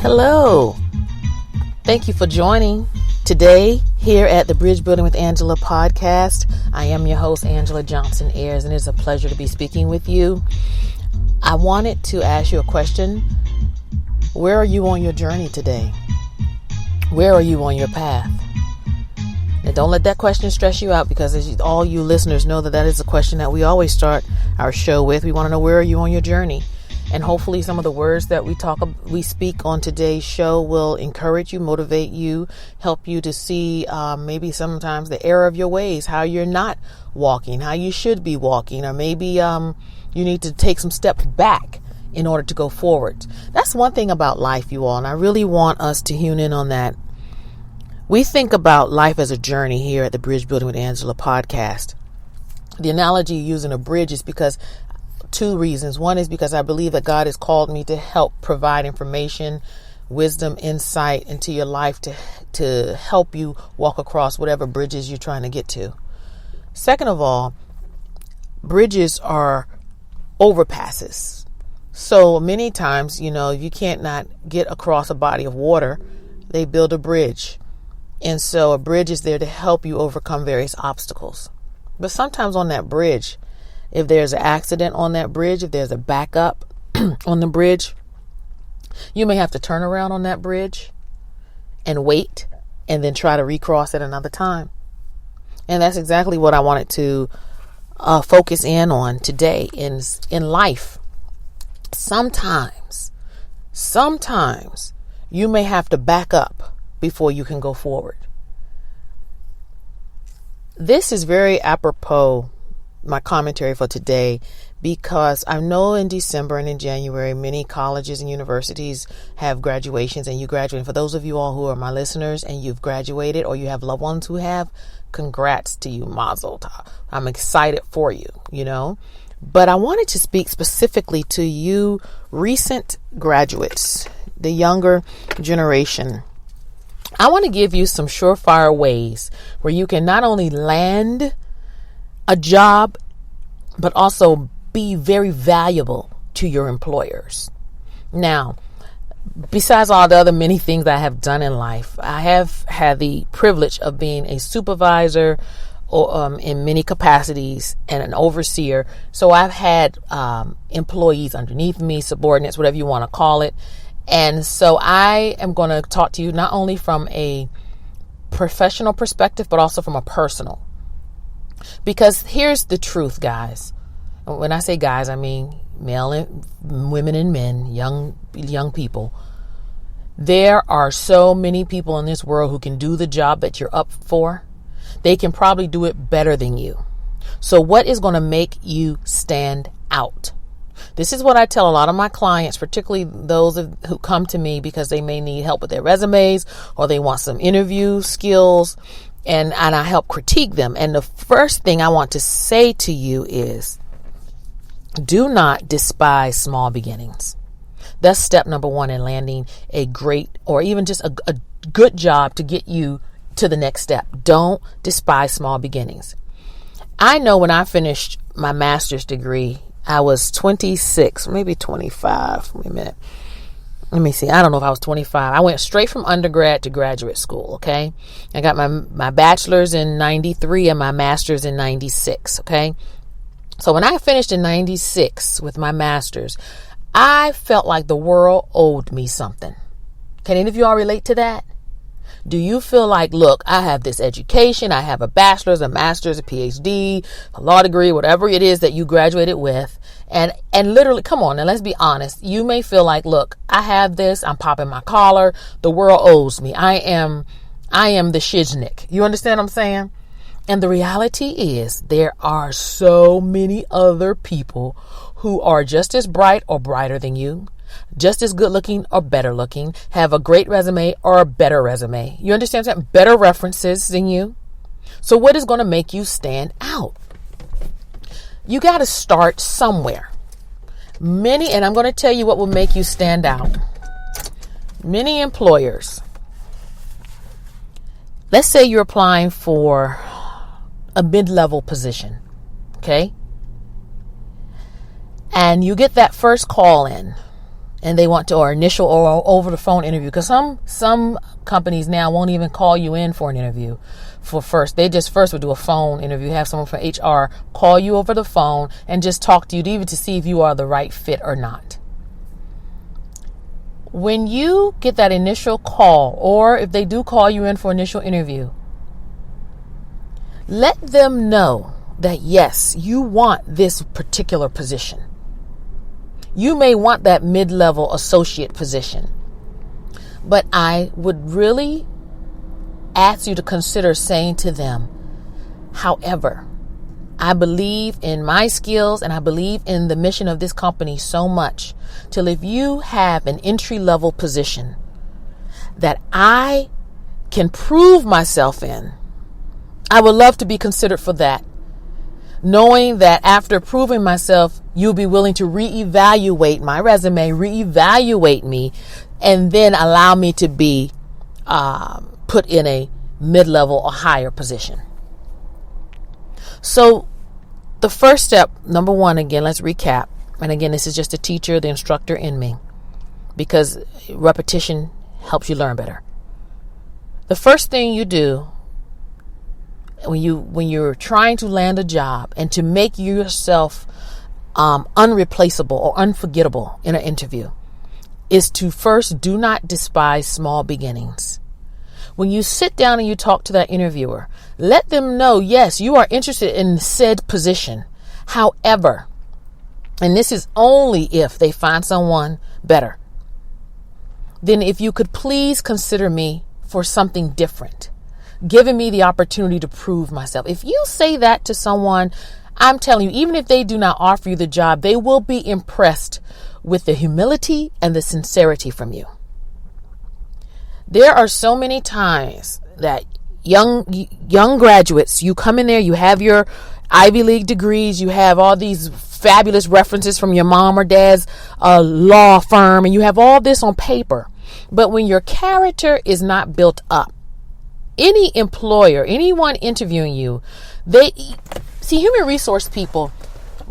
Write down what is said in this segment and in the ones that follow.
Hello. Thank you for joining today here at the Bridge Building with Angela podcast. I am your host, Angela Johnson Ayers, and it's a pleasure to be speaking with you. I wanted to ask you a question. Where are you on your journey today? Where are you on your path? And don't let that question stress you out, because as all you listeners know that is a question that we always start our show with. We want to know, where are you on your journey? And hopefully some of the words that we speak on today's show will encourage you, motivate you, help you to see maybe sometimes the error of your ways, how you're not walking, how you should be walking, or maybe you need to take some steps back in order to go forward. That's one thing about life, you all, and I really want us to hone in on that. We think about life as a journey here at the Bridge Building with Angela podcast. The analogy using a bridge is because two reasons. One is because I believe that God has called me to help provide information, wisdom, insight into your life to help you walk across whatever bridges you're trying to get to. Second of all, bridges are overpasses. So many times, you can't not get across a body of water. They build a bridge. And so a bridge is there to help you overcome various obstacles. But sometimes on that bridge, if there's an accident on that bridge, if there's a backup on the bridge, you may have to turn around on that bridge and wait and then try to recross at another time. And that's exactly what I wanted to focus in on today in life. Sometimes you may have to back up before you can go forward. This is very apropos, my commentary for today, because I know in December and in January, many colleges and universities have graduations, and you graduate. For those of you all who are my listeners and you've graduated, or you have loved ones who have, congrats to you, mazel tov. I'm excited for you, But I wanted to speak specifically to you recent graduates, the younger generation. I want to give you some surefire ways where you can not only land a job, but also be very valuable to your employers. Now, besides all the other many things I have done in life, I have had the privilege of being a supervisor in many capacities and an overseer. So I've had employees underneath me, subordinates, whatever you want to call it. And so I am going to talk to you not only from a professional perspective, but also from a personal. Because here's the truth, guys. When I say guys, I mean male and women and men, young people. There are so many people in this world who can do the job that you're up for. They can probably do it better than you. So what is going to make you stand out? This is what I tell a lot of my clients, particularly those who come to me because they may need help with their resumes or they want some interview skills, and I help critique them. And the first thing I want to say to you is, do not despise small beginnings. That's step number one in landing a great or even just a good job to get you to the next step. Don't despise small beginnings. I know when I finished my master's degree, I was 26, maybe 25. Wait a minute. Let me see. I don't know if I was 25. I went straight from undergrad to graduate school. Okay. I got my bachelor's in 93 and my master's in 96. Okay. So when I finished in 96 with my master's, I felt like the world owed me something. Can any of you all relate to that? Do you feel like, look, I have this education, I have a bachelor's, a master's, a PhD, a law degree, whatever it is that you graduated with, and literally, come on, and let's be honest, you may feel like, look, I have this, I'm popping my collar, the world owes me, I am the shiznik. You understand what I'm saying? And the reality is, there are so many other people who are just as bright or brighter than you, just as good looking or better looking, have a great resume or a better resume. You understand that? Better references than you. So what is going to make you stand out? You got to start somewhere. And I'm going to tell you what will make you stand out. Many employers, let's say you're applying for a mid-level position, okay? And you get that first call in. and they want to, or initial or over the phone interview, because some companies now won't even call you in for an interview they just first would do a phone interview, have someone from HR call you over the phone and just talk to you even to see if you are the right fit or not. When you get that initial call, or if they do call you in for initial interview, let them know that yes, you want this particular position. You may want that mid-level associate position, but I would really ask you to consider saying to them, however, I believe in my skills and I believe in the mission of this company so much till if you have an entry-level position that I can prove myself in, I would love to be considered for that. Knowing that after proving myself, you'll be willing to reevaluate my resume, reevaluate me, and then allow me to be put in a mid-level or higher position. So the first step, number one, again, let's recap. And again, this is just the teacher, the instructor in me, because repetition helps you learn better. The first thing you do when you're trying to land a job and to make yourself unreplaceable or unforgettable in an interview is to first do not despise small beginnings. When you sit down and you talk to that interviewer, let them know, yes, you are interested in said position. However, and this is only if they find someone better, then if you could please consider me for something different, giving me the opportunity to prove myself. If you say that to someone, I'm telling you, even if they do not offer you the job, they will be impressed with the humility and the sincerity from you. There are so many times that young graduates, you come in there, you have your Ivy League degrees, you have all these fabulous references from your mom or dad's law firm, and you have all this on paper. But when your character is not built up, any employer, anyone interviewing you, human resource people,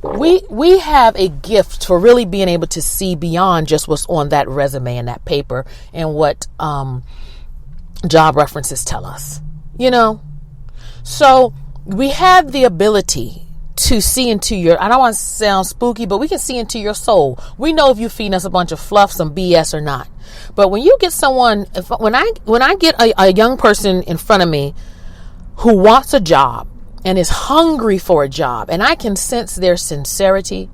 we have a gift for really being able to see beyond just what's on that resume and that paper and what job references tell us, So we have the ability to see into I don't want to sound spooky, but we can see into your soul. We know if you're feeding us a bunch of fluff, some BS or not. But when you get someone, when I get a young person in front of me who wants a job and is hungry for a job, and I can sense their sincerity,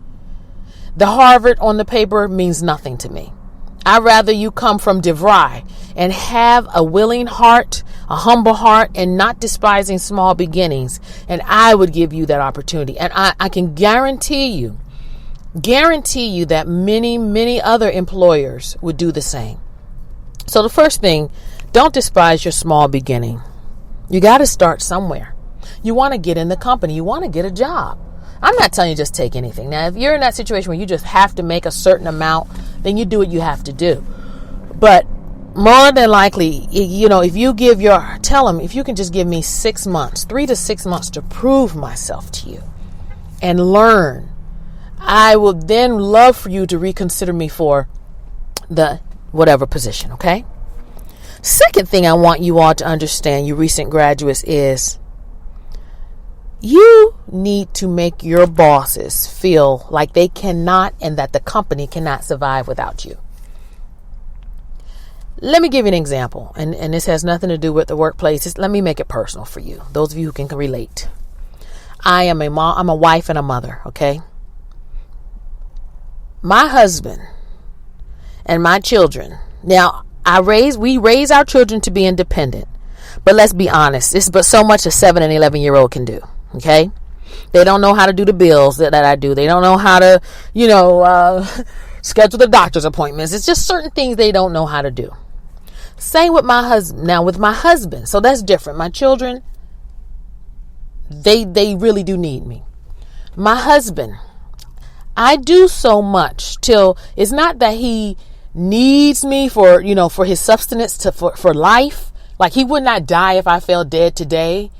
the Harvard on the paper means nothing to me. I'd rather you come from DeVry and have a willing heart, a humble heart, and not despising small beginnings. And I would give you that opportunity. And I can guarantee you that many, many other employers would do the same. So the first thing, don't despise your small beginning. You got to start somewhere. You want to get in the company. You want to get a job. I'm not telling you just take anything. Now, if you're in that situation where you just have to make a certain amount, then you do what you have to do. But more than likely, if you tell them, if you can just give me 6 months, 3 to 6 months to prove myself to you and learn, I will then love for you to reconsider me for the whatever position, okay? Second thing I want you all to understand, you recent graduates, is you need to make your bosses feel like they cannot and that the company cannot survive without you. Let me give you an example, and this has nothing to do with the workplace. Let me make it personal for you, those of you who can relate. I'm a wife and a mother, okay? My husband and my children. Now, we raise our children to be independent, but let's be honest, this is so much a 7 and 11-year-old can do. Okay, they don't know how to do the bills that I do. They don't know how to, schedule the doctor's appointments. It's just certain things they don't know how to do. Same with my husband. Now with my husband, so that's different. My children, they really do need me. My husband, I do so much till it's not that he needs me for his sustenance for life. Like he would not die if I fell dead today,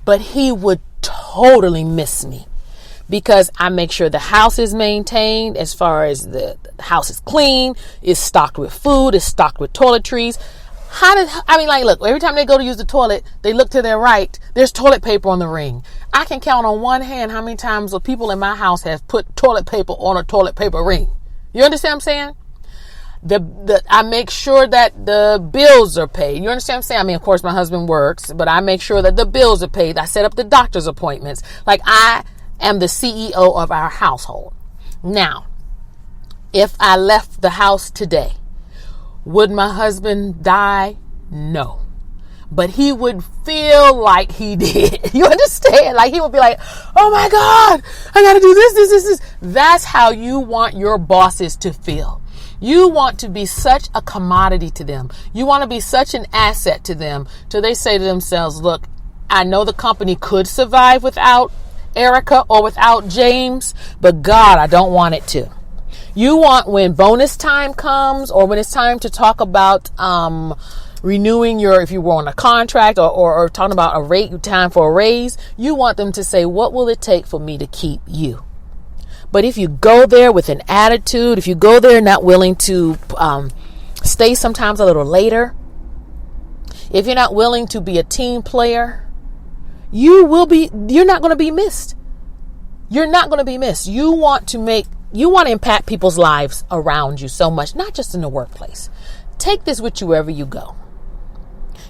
but he would totally miss me because I make sure the house is maintained as far as the house is clean, is stocked with food, is stocked with toiletries. Look, every time they go to use the toilet, they look to their right, there's toilet paper on the ring. I can count on one hand how many times the people in my house have put toilet paper on a toilet paper ring. You understand what I'm saying? I make sure that the bills are paid. You understand what I'm saying? I mean, of course, my husband works, but I make sure that the bills are paid. I set up the doctor's appointments. Like, I am the CEO of our household. Now, if I left the house today, would my husband die? No. But he would feel like he did. You understand? Like, he would be like, oh my God, I got to do this. That's how you want your bosses to feel. You want to be such a commodity to them. You want to be such an asset to them till they say to themselves, look, I know the company could survive without Erica or without James, but God, I don't want it to. You want, when bonus time comes, or when it's time to talk about renewing if you were on a contract, or talking about time for a raise, you want them to say, what will it take for me to keep you? But if you go there with an attitude, if you go there not willing to stay sometimes a little later, if you're not willing to be a team player, you're not going to be missed. You're not going to be missed. You want to impact people's lives around you so much, not just in the workplace. Take this with you wherever you go.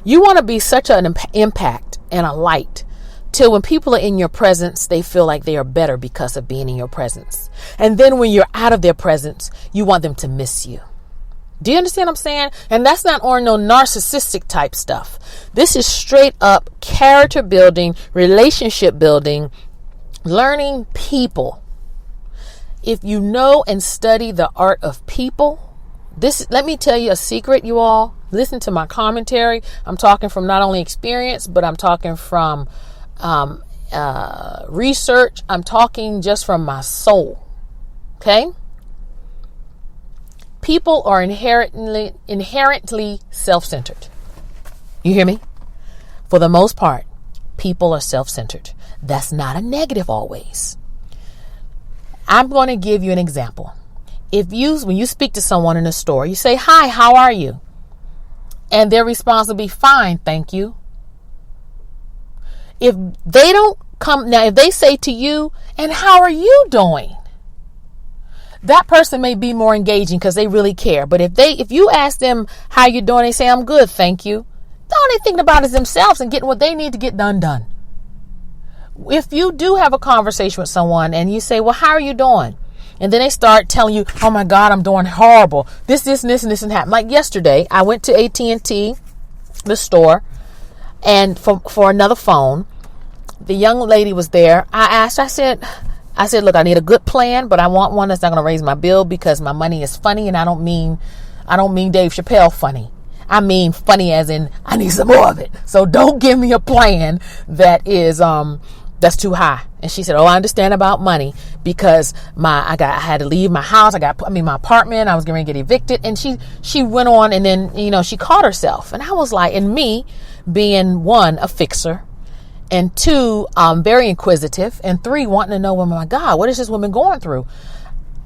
You want to be such an impact and a light till when people are in your presence, they feel like they are better because of being in your presence. And then when you're out of their presence, you want them to miss you. Do you understand what I'm saying? And that's not no narcissistic type stuff. This is straight up character building, relationship building, learning people. If you know and study the art of people, let me tell you a secret, you all. Listen to my commentary. I'm talking from not only experience, but I'm talking from research. I'm talking just from my soul. Okay? People are inherently self-centered. You hear me? For the most part, people are self-centered. That's not a negative always. I'm going to give you an example. When you speak to someone in a store, you say, hi, how are you? And their response will be, fine, thank you. If they say to you, and how are you doing? That person may be more engaging because they really care. But if you ask them how you doing, they say, I'm good, thank you. All they thinking about is themselves and getting what they need to get done. If you do have a conversation with someone and you say, well, how are you doing? And then they start telling you, oh my God, I'm doing horrible. This and this happened. Like yesterday, I went to AT&T, the store, and for another phone. The young lady was there. I said, look, I need a good plan, but I want one that's not going to raise my bill because my money is funny, and I don't mean Dave Chappelle funny. I mean funny as in I need some more of it. So don't give me a plan that is that's too high. And she said, oh, I understand about money because I had to leave my house. My apartment. I was going to get evicted. And she went on, and then, she caught herself. And I was like, and me being one, a fixer, and two, very inquisitive, and three, wanting to know, oh my God, what is this woman going through?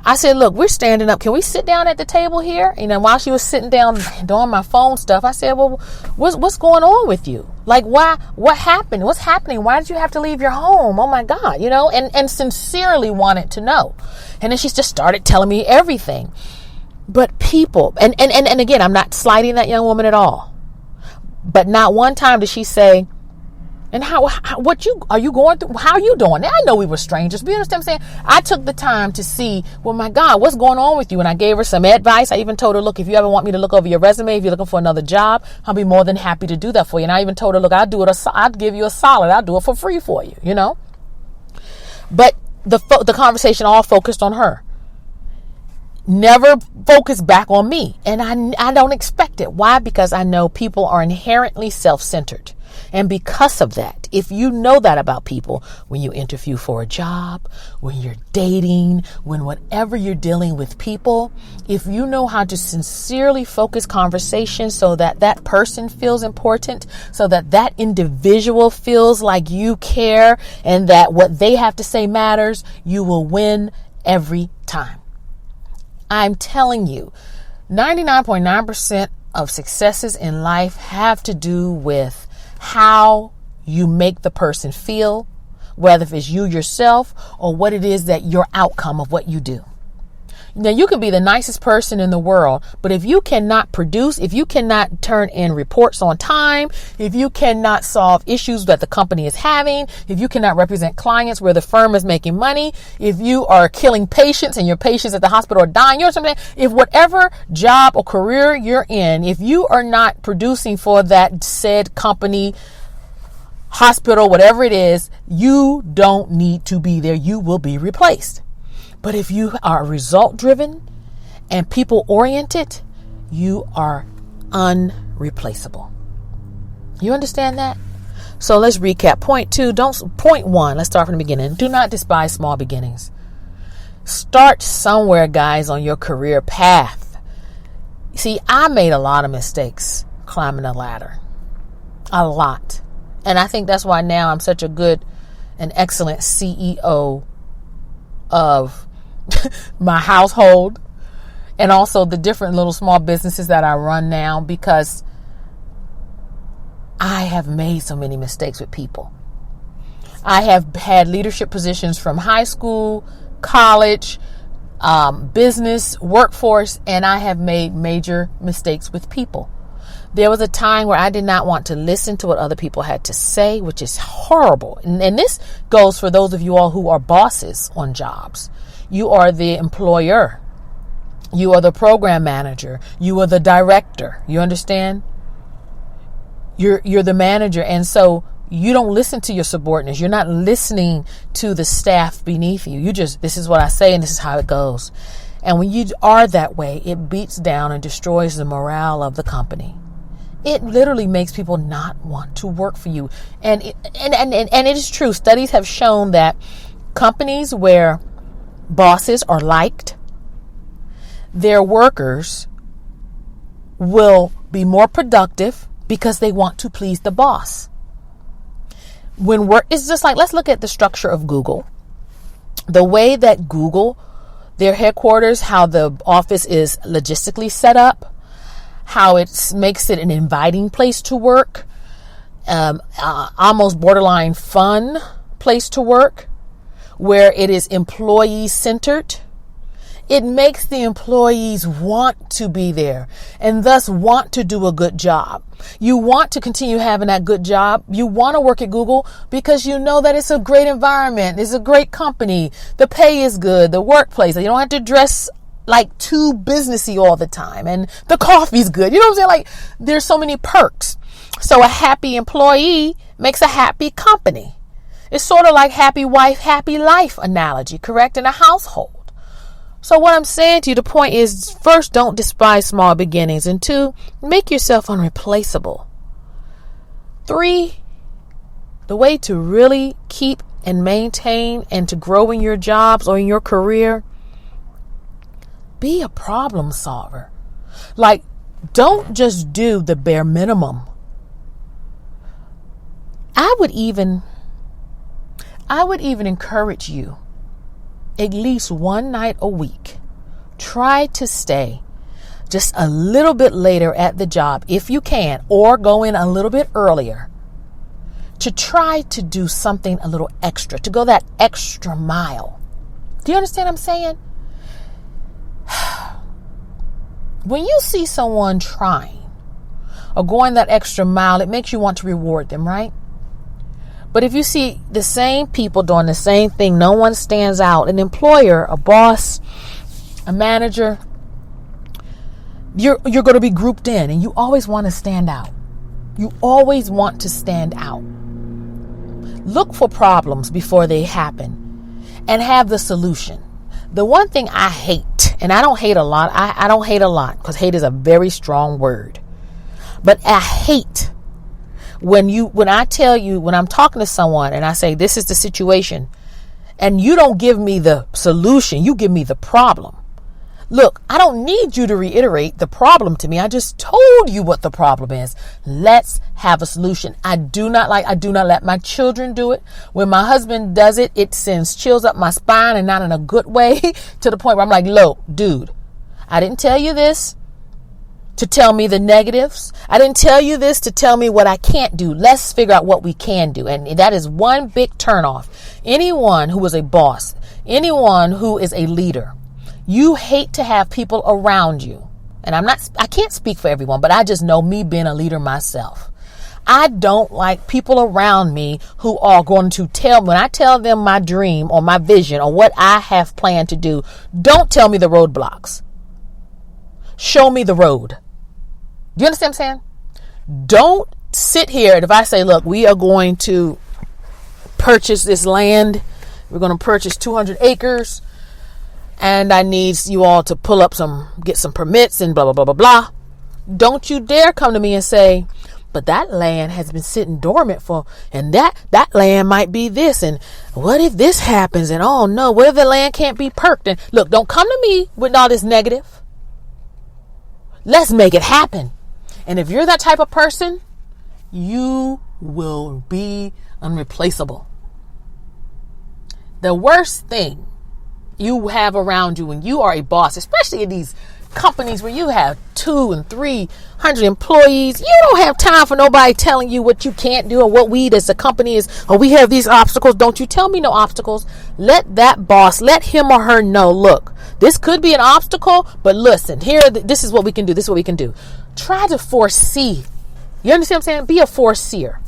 I said, look, we're standing up. Can we sit down at the table here? And then while she was sitting down doing my phone stuff, I said, well, what's going on with you? Like, why? What happened? What's happening? Why did you have to leave your home? Oh my God, and sincerely wanted to know. And then she just started telling me everything. But people, and again, I'm not slighting that young woman at all. But not one time did she say, and are you going through? How are you doing? Now, I know we were strangers, but you understand what I'm saying? I took the time to see, well, my God, what's going on with you? And I gave her some advice. I even told her, look, if you ever want me to look over your resume, if you're looking for another job, I'll be more than happy to do that for you. And I even told her, look, I'll give you a solid. I'll do it for free for you, But the conversation all focused on her. Never focus back on me. And I don't expect it. Why? Because I know people are inherently self-centered. And because of that, if you know that about people, when you interview for a job, when you're dating, when whatever you're dealing with people, if you know how to sincerely focus conversation so that that person feels important, so that that individual feels like you care and that what they have to say matters, you will win every time. I'm telling you, 99.9% of successes in life have to do with how you make the person feel, whether it's you yourself or what it is that your outcome of what you do. Now, you can be the nicest person in the world, but if you cannot produce, if you cannot turn in reports on time, if you cannot solve issues that the company is having, if you cannot represent clients where the firm is making money, if you are killing patients and your patients at the hospital are dying, or something, if whatever job or career you're in, if you are not producing for that said company, hospital, whatever it is, you don't need to be there. You will be replaced. But if you are result driven and people oriented, you are unreplaceable. You understand that? So let's recap. Point one, let's start from the beginning. Do not despise small beginnings. Start somewhere, guys, on your career path. See, I made a lot of mistakes climbing the ladder. A lot. And I think that's why now I'm such a good and excellent CEO of my household and also the different little small businesses that I run now, because I have made so many mistakes with people. I have had leadership positions from high school, college, business, workforce, and I have made major mistakes with people. There was a time where I did not want to listen to what other people had to say, which is horrible. And this goes for those of you all who are bosses on jobs. You are the employer. You are the program manager. You are the director. You understand? You're the manager. And so you don't listen to your subordinates. You're not listening to the staff beneath you. This is what I say and this is how it goes. And when you are that way, it beats down and destroys the morale of the company. It literally makes people not want to work for you. And it is true. Studies have shown that companies where bosses are liked, their workers will be more productive because they want to please the boss. It's just like, let's look at the structure of Google. The way that Google, their headquarters, how the office is logistically set up, how it makes it an inviting place to work, almost borderline fun place to work, where it is employee centered. It makes the employees want to be there and thus want to do a good job. You want to continue having that good job. You want to work at Google because you know that it's a great environment. It's a great company. The pay is good. The workplace. You don't have to dress like too businessy all the time. And the coffee's good. You know what I'm saying? Like, there's so many perks. So a happy employee makes a happy company. It's sort of like happy wife, happy life analogy, correct? In a household. So what I'm saying to you, the point is, first, don't despise small beginnings. And two, make yourself unreplaceable. 3, the way to really keep and maintain and to grow in your jobs or in your career, be a problem solver. Like, don't just do the bare minimum. I would even encourage you, at least one night a week, try to stay just a little bit later at the job if you can, or go in a little bit earlier to try to do something a little extra, to go that extra mile. Do you understand what I'm saying? When you see someone trying or going that extra mile, it makes you want to reward them, right? But if you see the same people doing the same thing, no one stands out. An employer, a boss, a manager, you're going to be grouped in, and you always want to stand out. You always want to stand out. Look for problems before they happen and have the solution. The one thing I hate, and I don't hate a lot. I don't hate a lot because hate is a very strong word. But I hate When I tell you, when I'm talking to someone and I say, this is the situation, and you don't give me the solution, you give me the problem. Look, I don't need you to reiterate the problem to me. I just told you what the problem is. Let's have a solution. I do not let my children do it. When my husband does it, it sends chills up my spine, and not in a good way, to the point where I'm like, look, dude, I didn't tell you this to tell me the negatives. I didn't tell you this to tell me what I can't do. Let's figure out what we can do. And that is one big turnoff. Anyone who is a boss, anyone who is a leader, you hate to have people around you. And I can't speak for everyone, but I just know, me being a leader myself, I don't like people around me who are going to tell me, when I tell them my dream or my vision or what I have planned to do, don't tell me the roadblocks. Show me the road. Do you understand what I'm saying? Don't sit here, and if I say, look, we are going to purchase this land, we're going to purchase 200 acres, and I need you all to get some permits and blah, blah, blah, blah, blah. Don't you dare come to me and say, but that land has been sitting dormant and that land might be this, and what if this happens, and oh no, what if the land can't be perked? And look, don't come to me with all this negative. Let's make it happen. And if you're that type of person, you will be unreplaceable. The worst thing you have around you when you are a boss, especially in these companies where you have 200 and 300 employees, you don't have time for nobody telling you what you can't do or what we as a company is, or we have these obstacles. Don't you tell me no obstacles. Let that boss, let him or her know, look, this could be an obstacle, but listen, this is what we can do. This is what we can do. Try to foresee. You understand what I'm saying? Be a foreseer.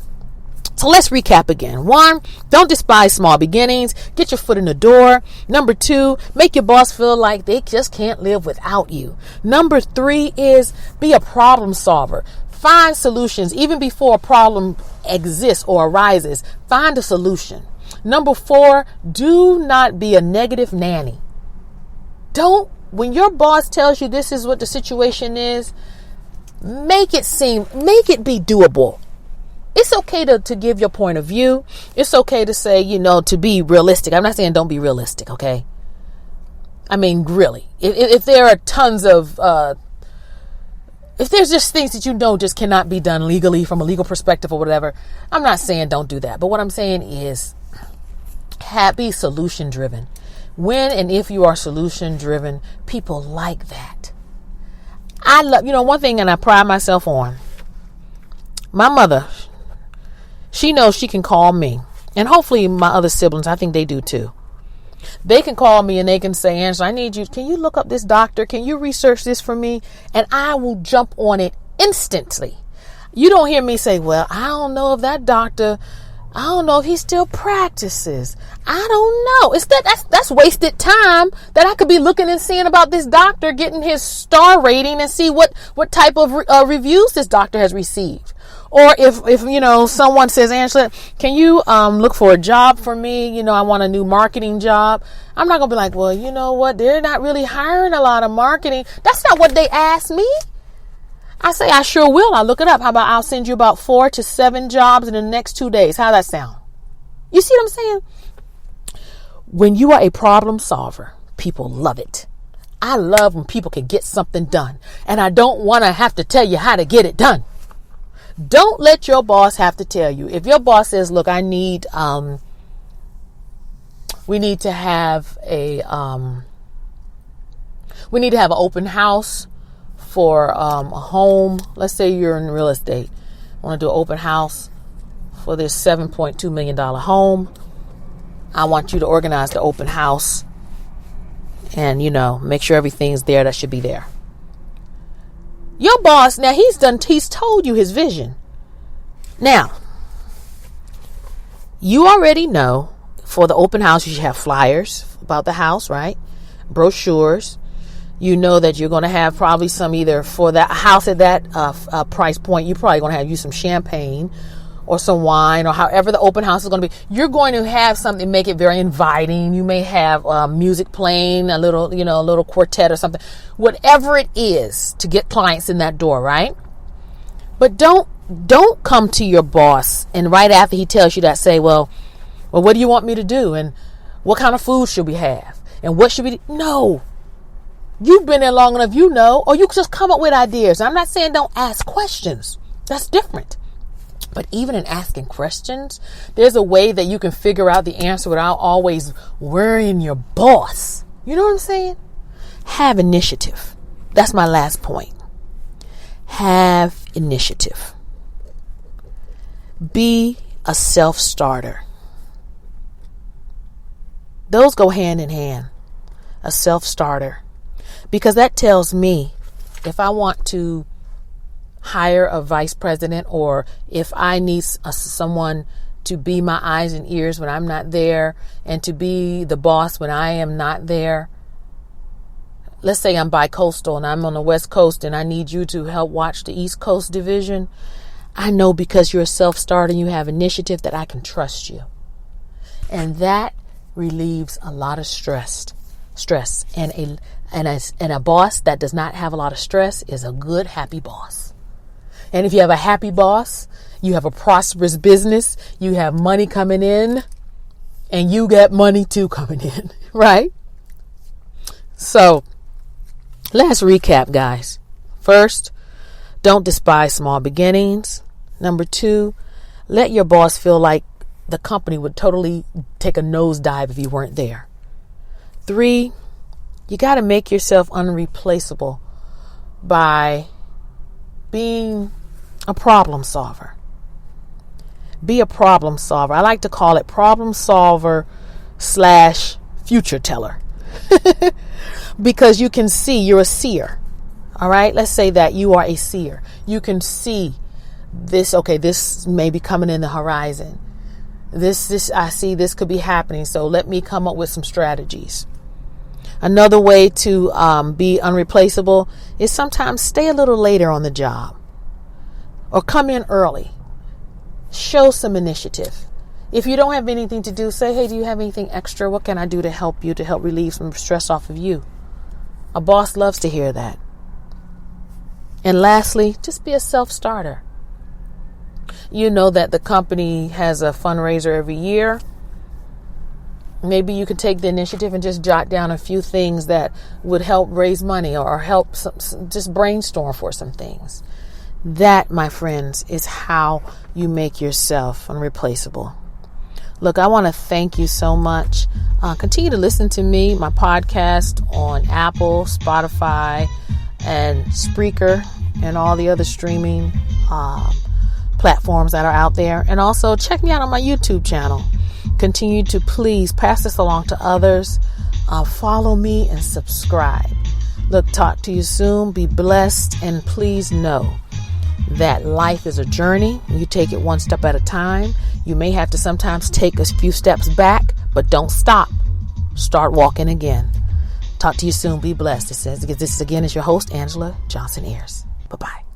So let's recap again. 1, don't despise small beginnings. Get your foot in the door. Number 2, make your boss feel like they just can't live without you. Number 3 is be a problem solver. Find solutions even before a problem exists or arises. Find a solution. Number 4, do not be a negative nanny. When your boss tells you this is what the situation is, make it be doable. It's okay to give your point of view. It's okay to say, to be realistic. I'm not saying don't be realistic, okay? I mean, really. If there are tons of, if there's just things that just cannot be done legally from a legal perspective or whatever, I'm not saying don't do that. But what I'm saying is be solution driven. When and if you are solution driven, people like that. I love, one thing, and I pride myself on, my mother, she knows she can call me, and hopefully my other siblings, I think they do too. They can call me and they can say, Angela, I need you. Can you look up this doctor? Can you research this for me? And I will jump on it instantly. You don't hear me say, well, I don't know if that doctor, I don't know if he still practices. I don't know. That's wasted time that I could be looking and seeing about this doctor, getting his star rating and see what type of reviews this doctor has received. Or if someone says, Angela, can you look for a job for me? I want a new marketing job. I'm not going to be like, well, you know what? They're not really hiring a lot of marketing. That's not what they asked me. I say, I sure will. I'll look it up. How about I'll send you about 4 to 7 jobs in the next 2 days. How that sound? You see what I'm saying? When you are a problem solver, people love it. I love when people can get something done. And I don't want to have to tell you how to get it done. Don't let your boss have to tell you. If your boss says, look, we need to have an open house for a home. Let's say you're in real estate. I want to do an open house for this $7.2 million home. I want you to organize the open house and, make sure everything's there that should be there. Your boss, now he's told you his vision. Now, you already know for the open house, you should have flyers about the house, right? Brochures. You know that you're going to have probably some, either for that house at that price point, you're probably going to have some champagne or some wine, or however the open house is going to be. You're going to have something, make it very inviting. You may have music playing, a little quartet or something, whatever it is to get clients in that door, right? But don't come to your boss and right after he tells you that say, well, what do you want me to do? And what kind of food should we have? And what should we do? No. You've been there long enough, you know, or you can just come up with ideas. I'm not saying don't ask questions. That's different. But even in asking questions, there's a way that you can figure out the answer without always worrying your boss. You know what I'm saying? Have initiative. That's my last point. Have initiative. Be a self-starter. Those go hand in hand. A self-starter. Because that tells me if I want to hire a vice president or if I need someone to be my eyes and ears when I'm not there and to be the boss when I am not there. Let's say I'm bi-coastal and I'm on the West Coast and I need you to help watch the East Coast division. I know because you're a self-starter and you have initiative that I can trust you. And that relieves a lot of stress. And a boss that does not have a lot of stress is a good, happy boss. And if you have a happy boss, you have a prosperous business, you have money coming in, and you get money too coming in, right? So, let's recap, guys. First, don't despise small beginnings. Number 2, let your boss feel like the company would totally take a nosedive if you weren't there. 3, you got to make yourself unreplaceable by being a problem solver. Be a problem solver. I like to call it problem solver / future teller. Because you can see, you're a seer. All right. Let's say that you are a seer. You can see this. Okay. This may be coming in the horizon. This, I see this could be happening. So let me come up with some strategies. Another way to be unreplaceable is sometimes stay a little later on the job or come in early. Show some initiative. If you don't have anything to do, say, hey, do you have anything extra? What can I do to help you, to help relieve some stress off of you? A boss loves to hear that. And lastly, just be a self-starter. You know that the company has a fundraiser every year. Maybe you could take the initiative and just jot down a few things that would help raise money or help just brainstorm for some things. That, my friends, is how you make yourself unreplaceable. Look, I want to thank you so much. Continue to listen to me, my podcast on Apple, Spotify, and Spreaker, and all the other streaming platforms that are out there. And also check me out on my YouTube channel. Continue to please pass this along to others. Follow me and subscribe. Look, talk to you soon. Be blessed. And please know that life is a journey. You take it one step at a time. You may have to sometimes take a few steps back, but don't stop. Start walking again. Talk to you soon. Be blessed. This again is your host, Angela Johnson Ayers. Bye-bye.